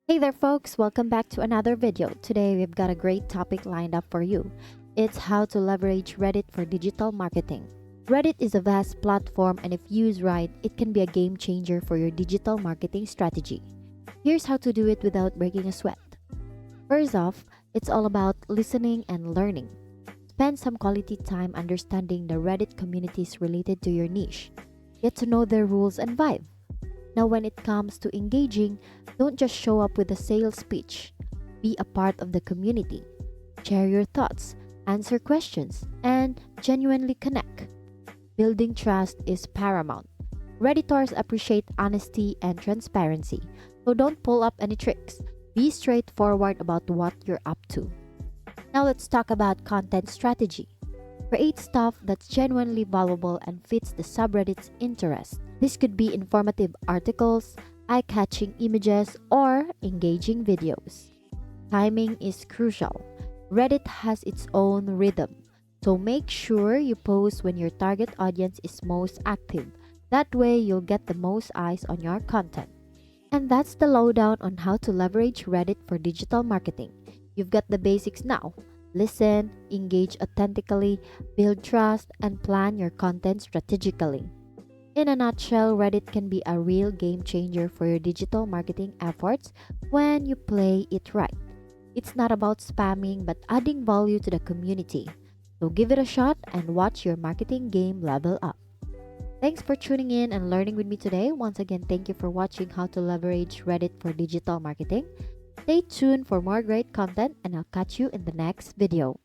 Hey there, folks! Welcome back to another video. Today, we've got a great topic lined up for you. It's how to leverage Reddit for digital marketing. Reddit is a vast platform, and if used right, it can be a game changer for your digital marketing strategy. Here's how to do it without breaking a sweat. First off, it's all about listening and learning. Spend some quality time understanding the Reddit communities related to your niche. Get to know their rules and vibe. Now, when it comes to engaging, don't just show up with a sales pitch. Be a part of the community. Share your thoughts, answer questions, and genuinely connect. Building trust is paramount. Redditors appreciate honesty and transparency, so don't pull up any tricks. Be straightforward about what you're up to. Now, let's talk about content strategy. Create stuff that's genuinely valuable and fits the subreddit's interest. This could be informative articles, eye-catching images, or engaging videos. Timing is crucial. Reddit has its own rhythm, so make sure you post when your target audience is most active. That way, you'll get the most eyes on your content. And that's the lowdown on how to leverage Reddit for digital marketing. You've got the basics now. Listen, engage authentically, build trust, and plan your content strategically. In a nutshell, Reddit can be a real game changer for your digital marketing efforts when you play it right. It's not about spamming but adding value to the community. So give it a shot and watch your marketing game level up. Thanks for tuning in and learning with me today. Once again, thank you for watching how to leverage Reddit for digital marketing. Stay tuned for more great content and I'll catch you in the next video.